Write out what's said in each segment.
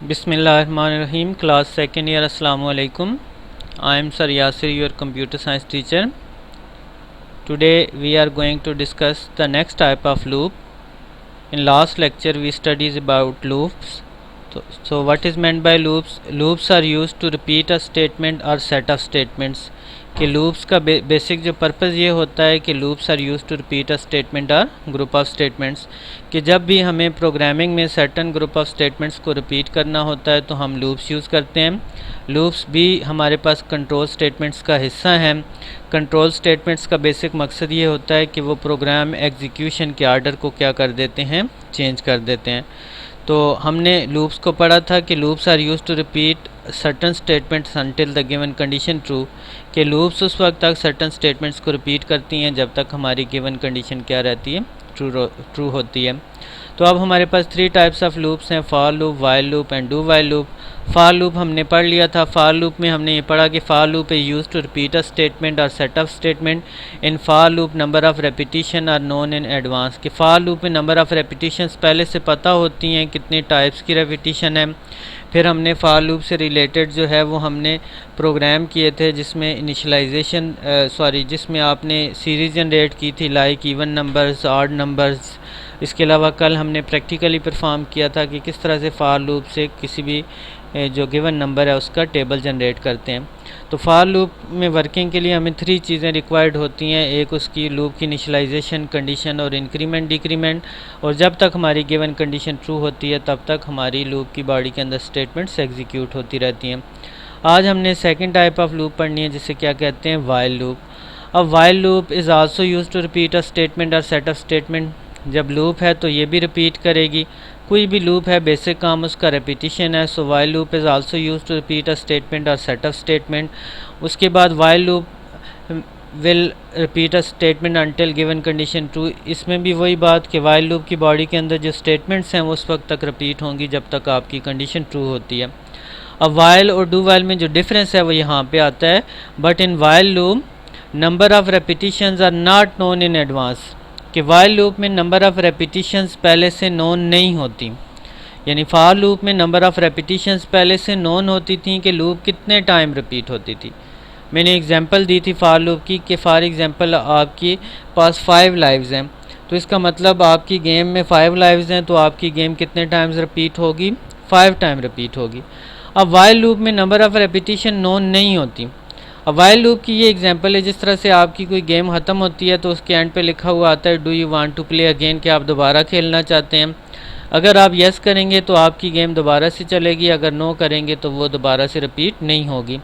Bismillahirrahmanirrahim. Class second year. Assalamu alaikum. I am Sir Yasir, your computer science teacher. Today we are going to discuss the next type of loop. In last lecture we studied about loops. So what is meant by loops? Loops are used to repeat a statement or set of statements. कि loops का basic जो purpose ये होता है कि loops are use to repeat a statement और group of statements, कि जब भी हमें प्रोग्रामिंग में सर्टन ग्रुप ऑफ स्टेटमेंट्स को रिपीट करना होता है तो हम लूप्स यूज़ करते हैं। लूप्स भी हमारे पास कंट्रोल स्टेटमेंट्स का हिस्सा हैं। कंट्रोल स्टेटमेंट्स का बेसिक मकसद ये होता है कि वो प्रोग्राम एग्जीक्यूशन के आर्डर को क्या कर देते हैं, चेंज कर देते हैं। तो हमने लूप्स को पढ़ा था कि loops are use to repeat certain statements until the given condition true, कि लूप्स उस वक्त तक सर्टन स्टेटमेंट्स को रिपीट करती हैं जब तक हमारी गिवन कंडीशन क्या रहती है, ट्रू होती है। तो अब हमारे पास थ्री टाइप्स ऑफ लूप्स हैं, for loop, while loop and do while loop. For loop हमने पढ़ लिया था। फॉर लूप में हमने ये पढ़ा कि for loop is used to repeat a statement और set of statement. In for loop number of repetition are known in advance, कि फॉर लूप में नंबर ऑफ रेपिटेशंस पहले से पता होती हैं कितने टाइप्स की रेपिटेशन है। फिर हमने फॉर लूप से रिलेटेड जो है वो हमने प्रोग्राम किए थे जिसमें इनिशलाइजेशन जिसमें आपने सीरीज जनरेट की थी, like even numbers, odd numbers. इसके अलावा कल हमने प्रैक्टिकली परफॉर्म किया था कि किस तरह से फॉर लूप से किसी भी जो गिवन नंबर है उसका टेबल जनरेट करते हैं। तो फॉर लूप में वर्किंग के लिए हमें थ्री चीज़ें रिक्वायर्ड होती हैं। एक उसकी लूप की इनिशलाइजेशन, कंडीशन और इंक्रीमेंट डिक्रीमेंट। और जब तक हमारी गिवन कंडीशन ट्रू होती है तब तक हमारी लूप की बॉडी के अंदर स्टेटमेंट्स एग्जीक्यूट होती रहती हैं। आज हमने सेकेंड टाइप ऑफ लूप पढ़नी है जिसे क्या कहते हैं, वाइल लूप। अब while loop is also use to repeat a statement और सेट ऑफ स्टेटमेंट। जब लूप है तो ये भी रिपीट करेगी। कोई भी लूप है बेसिक काम उसका रेपिटेशन है। So while loop is also use to repeat a statement और सेट ऑफ स्टेटमेंट। उसके बाद while loop will repeat a statement until given condition true. इसमें भी वही बात कि वाइल लूप की बॉडी के अंदर जो स्टेटमेंट्स हैं वो उस वक्त तक रिपीट होंगी जब तक आपकी कंडीशन ट्रू होती है। अब वाइल और डू वाइल में जो डिफरेंस है वो यहाँ पे आता है। But in while loop number of repetitions are not known in advance, कि वाइल लूप में नंबर ऑफ़ रेपिटेशंस पहले से नोन नहीं होती। यानी फॉर लूप में नंबर ऑफ़ रेपिटेशंस पहले से नोन होती थी कि लूप कितने टाइम रिपीट होती थी। मैंने एग्जांपल दी थी फॉर लूप की कि फॉर एग्जांपल आपके पास 5 लाइव्स हैं, तो इसका मतलब आपकी गेम में 5 लाइव्स हैं तो आपकी गेम कितने टाइम्स रिपीट होगी, 5 टाइम रिपीट होगी। अब वाइल लूप में नंबर ऑफ़ रेपिटेशन नोन नहीं होती। अब वाइल लूप की ये एग्जांपल है जिस तरह से आपकी कोई गेम ख़त्म होती है तो उसके एंड पे लिखा हुआ आता है do you want to play again, कि आप दोबारा खेलना चाहते हैं। अगर आप यस करेंगे तो आपकी गेम दोबारा से चलेगी, अगर नो करेंगे तो वो दोबारा से रिपीट नहीं होगी।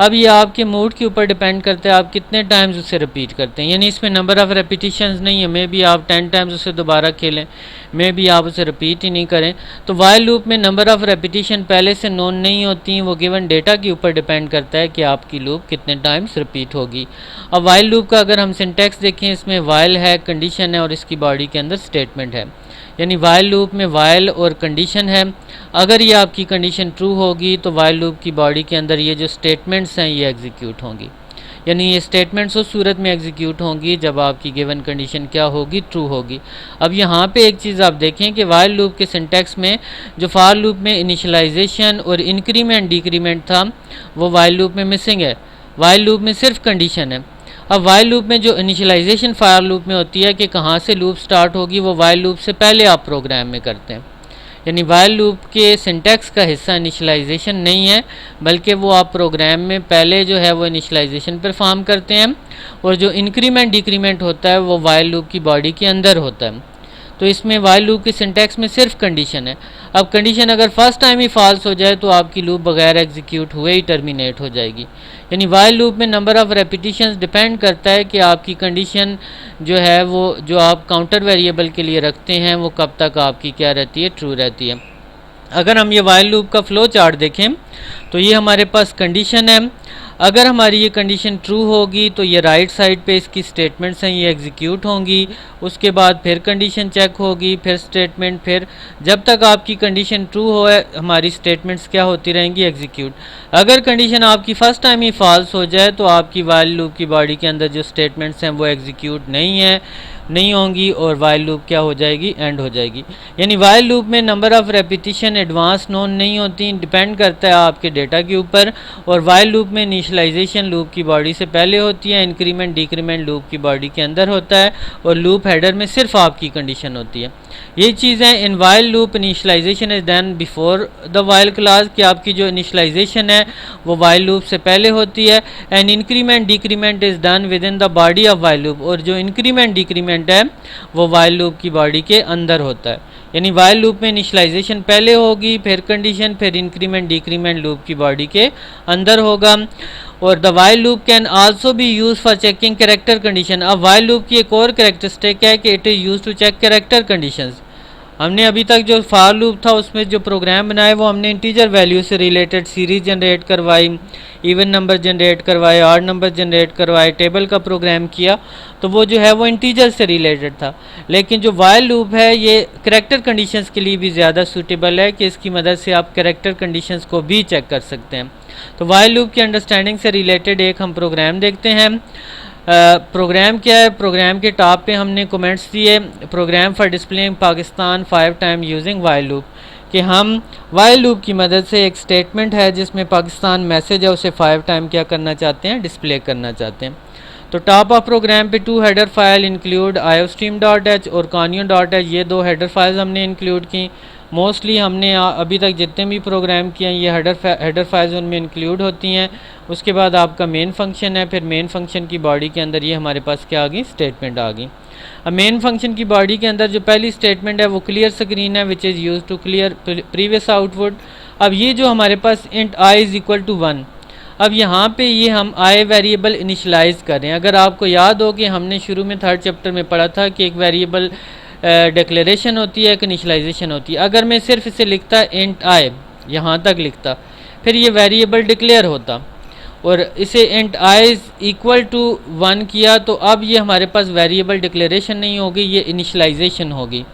अब ये आपके मूड के ऊपर डिपेंड करता है आप कितने टाइम्स उसे रिपीट करते हैं। यानी इसमें नंबर ऑफ़ रेपिटेशंस नहीं है, मे बी आप 10 टाइम्स उसे दोबारा खेलें, मे बी आप उसे रिपीट ही नहीं करें। तो वाइल लूप में नंबर ऑफ़ रेपिटेशन पहले से नोन नहीं होती, वो गिवन डेटा के ऊपर डिपेंड करता है कि आपकी लूप कितने टाइम्स रिपीट होगी। अब वाइल लूप का अगर हम सिंटैक्स देखें, इसमें वाइल है, कंडीशन है और इसकी बॉडी के अंदर स्टेटमेंट है। यानी वाइल लूप में वाइल और कंडीशन है। अगर ये आपकी कंडीशन ट्रू होगी तो वाइल लूप की बॉडी के अंदर ये जो स्टेटमेंट्स हैं ये एग्जीक्यूट होंगी। यानी ये स्टेटमेंट्स उस सूरत में एग्जीक्यूट होंगी जब आपकी गिवन कंडीशन क्या होगी, ट्रू होगी। अब यहाँ पे एक चीज़ आप देखें कि वाइल लूप के सिंटैक्स में जो फॉर लूप में इनिशियलाइजेशन और इंक्रीमेंट डिक्रीमेंट था वो वाइल लूप में मिसिंग है। वाइल लूप में सिर्फ कंडीशन है। अब वाइल लूप में जो इनिशियलाइजेशन फॉर लूप में होती है कि कहाँ से लूप स्टार्ट होगी, वो वाइल लूप से पहले आप प्रोग्राम में करते हैं। यानी वाइल लूप के सिंटैक्स का हिस्सा इनिशियलाइजेशन नहीं है, बल्कि वो आप प्रोग्राम में पहले जो है वो इनिशियलाइजेशन परफॉर्म करते हैं, और जो इंक्रीमेंट डिक्रीमेंट होता है वो वाइल लूप की बॉडी के अंदर होता है। तो इसमें वाइल लूप के सिंटैक्स में सिर्फ कंडीशन है। अब कंडीशन अगर फर्स्ट टाइम ही फॉल्स हो जाए तो आपकी लूप बगैर एग्जीक्यूट हुए ही टर्मिनेट हो जाएगी। यानी वाइल लूप में नंबर ऑफ़ रेपिटेशंस डिपेंड करता है कि आपकी कंडीशन जो है वो जो आप काउंटर वेरिएबल के लिए रखते हैं वो कब तक आपकी क्या रहती है, ट्रू रहती है। अगर हम ये वाइल लूप का फ्लो चार्ट देखें तो ये हमारे पास कंडीशन है। अगर हमारी ये कंडीशन ट्रू होगी तो ये राइट साइड पे इसकी स्टेटमेंट्स हैं ये एग्जीक्यूट होंगी, उसके बाद फिर कंडीशन चेक होगी, फिर स्टेटमेंट, फिर जब तक आपकी कंडीशन ट्रू हो हमारी स्टेटमेंट्स क्या होती रहेंगी, एग्जीक्यूट। अगर कंडीशन आपकी फर्स्ट टाइम ही फॉल्स हो जाए तो आपकी वाइल लूप की बॉडी के अंदर जो स्टेटमेंट्स हैं वो एग्जीक्यूट नहीं होंगी और वाइल लूप क्या हो जाएगी, एंड हो जाएगी। यानी वाइल लूप में number of repetition advance known नहीं होती, डिपेंड करता है आपके डेटा के ऊपर। और वाइल लूप में इनिशियलाइजेशन लूप की बॉडी से पहले होती है, इंक्रीमेंट डिक्रीमेंट लूप की बॉडी के अंदर होता है, और लूप हेडर में सिर्फ आपकी कंडीशन होती है। ये चीज़ें in while loop initialisation is done before the while class, कि आपकी जो इनिशियलाइजेशन है वो वाइल लूप से पहले होती है। And increment decrement is done with in the body of while loop, और जो इंक्रीमेंट डिक्रीमेंट है वो वाइल लूप की बॉडी के अंदर होता है। यानी वाइल लूप में इनिशियलाइजेशन पहले होगी, फिर कंडीशन, फिर इंक्रीमेंट डिक्रीमेंट लूप की बॉडी के अंदर होगा। और the while loop can also be use for checking character condition. अब वाइल लूप की एक और कैरेक्टरिस्टिक है कि it is use to check character conditions. हमने अभी तक जो फॉर लूप था उसमें जो प्रोग्राम बनाए वो हमने इंटीजर वैल्यू से रिलेटेड सीरीज जनरेट करवाई, इवन नंबर जनरेट करवाए, ऑड नंबर जनरेट करवाए, टेबल का प्रोग्राम किया, तो वो जो है वो इंटीजर से रिलेटेड था। लेकिन जो वाइल लूप है ये कैरेक्टर कंडीशंस के लिए भी ज़्यादा सूटेबल है कि इसकी मदद से आप कैरेक्टर कंडीशंस को भी चेक कर सकते हैं। तो वाइल लूप की अंडरस्टैंडिंग से रिलेटेड एक हम प्रोग्राम देखते हैं। प्रोग्राम क्या है, प्रोग्राम के टॉप पे हमने कमेंट्स दिए, program for displaying Pakistan 5 time using while loop, कि हम वाइल लूप की मदद से एक स्टेटमेंट है जिसमें पाकिस्तान मैसेज है उसे 5 टाइम क्या करना चाहते हैं, डिस्प्ले करना चाहते हैं। तो टॉप ऑफ प्रोग्राम पे 2 हेडर फाइल इंक्लूड iostream.h और canyon.h, ये 2 हेडर फाइल्स हमने इंक्लूड की। मोस्टली हमने अभी तक जितने भी प्रोग्राम किए हैं ये हेडर फाइल्स उनमें इंक्लूड होती हैं। उसके बाद आपका मेन फंक्शन है, फिर मेन फंक्शन की बॉडी के अंदर ये हमारे पास क्या आ गई, स्टेटमेंट आ गई। अब मेन फंक्शन की बॉडी के अंदर जो पहली स्टेटमेंट है वो क्लियर स्क्रीन है, which is use to clear previous output. अब ये जो हमारे पास int i is equal to 1, अब यहाँ पे ये हम i वेरिएबल इनिशलाइज कर रहे हैं। अगर आपको याद हो कि हमने शुरू में 3rd चैप्टर में पढ़ा था कि एक वेरिएबल डिक्लेरेशन होती है, एक इनिशलाइजेशन होती है। अगर मैं सिर्फ इसे लिखता इंट i, यहाँ तक लिखता, फिर ये वेरिएबल डिक्लेयर होता और इसे इंट i इक्वल टू 1 किया, तो अब ये हमारे पास वेरिएबल डिक्लेरेशन नहीं होगी, ये इनिशलाइजेशन होगी।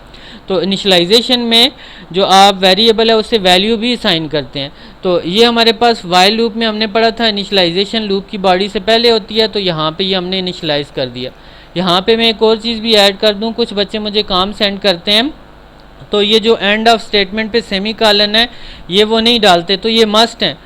तो इनिशलाइजेशन में जो आप वेरिएबल है उससे वैल्यू भी असाइन करते हैं। तो ये हमारे पास वाइल लूप में हमने पढ़ा था इनिशलाइजेशन लूप की बॉडी से पहले होती है, तो यहाँ पे ये हमने इनिशलाइज कर दिया। यहाँ पे मैं एक और चीज़ भी ऐड कर दूँ, कुछ बच्चे मुझे काम सेंड करते हैं तो ये जो एंड ऑफ स्टेटमेंट पे सेमी कॉलन है ये वो नहीं डालते, तो ये मस्ट है।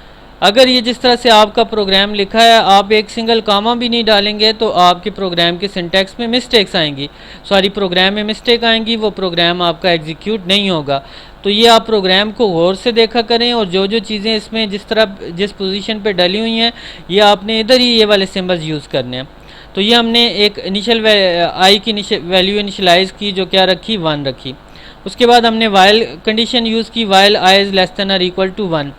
अगर ये जिस तरह से आपका प्रोग्राम लिखा है आप एक सिंगल कामा भी नहीं डालेंगे तो आपके प्रोग्राम के सिंटैक्स में मिस्टेक्स आएंगी, प्रोग्राम में मिस्टेक आएंगी, वो प्रोग्राम आपका एग्जीक्यूट नहीं होगा। तो ये आप प्रोग्राम को गौर से देखा करें और जो जो चीज़ें इसमें जिस पोजीशन पे डली हुई हैं ये आपने इधर ही ये वाले सिंबल्स यूज़ करने हैं। तो ये हमने एक इनिशियल आई की वैल्यू इनिशलाइज की जो क्या रखी, 1 रखी। उसके बाद हमने वाइल कंडीशन यूज़ की, while i is less then और इक्वल टू 1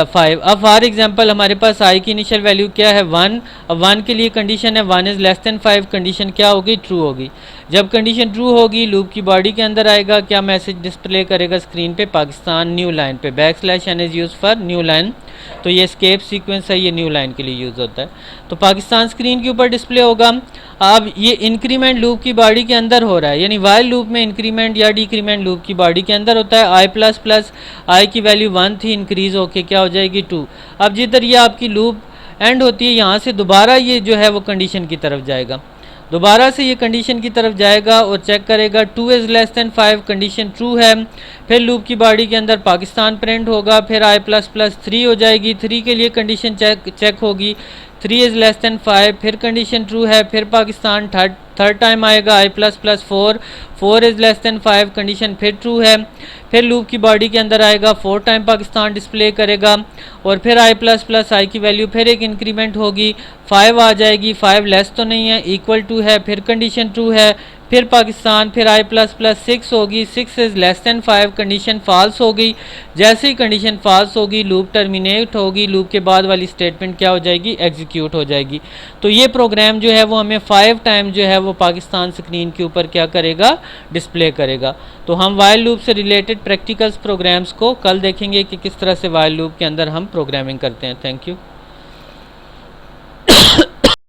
5। अब फॉर एग्जांपल हमारे पास i की इनिशियल वैल्यू क्या है, 1। अब 1 के लिए कंडीशन है 1 इज़ लेस देन 5, कंडीशन क्या होगी, ट्रू होगी। जब कंडीशन ट्रू होगी लूप की बॉडी के अंदर आएगा, क्या मैसेज डिस्प्ले करेगा स्क्रीन पे, पाकिस्तान न्यू लाइन पे, \n is use for new line. तो ये एस्केप सीक्वेंस है, ये न्यू लाइन के लिए यूज़ होता है। तो पाकिस्तान स्क्रीन के ऊपर डिस्प्ले होगा। अब ये इंक्रीमेंट लूप की बॉडी के अंदर हो रहा है, यानी वाइल लूप में इंक्रीमेंट या डिक्रीमेंट लूप की बॉडी के अंदर होता है। i की वैल्यू 1 थी, इंक्रीज होके क्या हो जाएगी 2। अब जिधर ये आपकी लूप एंड होती है यहाँ से दोबारा ये जो है वो कंडीशन की तरफ जाएगा, दोबारा से ये कंडीशन की तरफ जाएगा और चेक करेगा 2 is less than 5, condition true है। फिर लूप की बॉडी के अंदर पाकिस्तान प्रिंट होगा, फिर i++3 हो जाएगी, 3 के लिए कंडीशन चेक होगी, 3 इज़ लेस देन 5, फिर कंडीशन ट्रू है, फिर पाकिस्तान थर्ड टाइम आएगा i++4, 4 is less than 5, condition फिर ट्रू है। फिर लूप की बॉडी के अंदर आएगा 4 टाइम पाकिस्तान डिस्प्ले करेगा और फिर i++ की वैल्यू फिर एक इंक्रीमेंट होगी, 5 आ जाएगी, 5 लेस तो नहीं है, इक्वल टू है, फिर कंडीशन ट्रू है, फिर पाकिस्तान, फिर i++6 होगी, 6 is less than 5, condition false हो गई। जैसे ही कंडीशन फॉल्स होगी लूप टर्मिनेट होगी, लूप के बाद वाली स्टेटमेंट क्या हो जाएगी, एग्जीक्यूट हो जाएगी। तो ये प्रोग्राम जो है वो हमें 5 टाइम जो है वो पाकिस्तान स्क्रीन के ऊपर क्या करेगा, डिस्प्ले करेगा। तो हम वाइल लूप से रिलेटेड प्रैक्टिकल्स प्रोग्राम्स को कल देखेंगे कि किस तरह से वाइल लूप के अंदर हम प्रोग्रामिंग करते हैं। Thank you.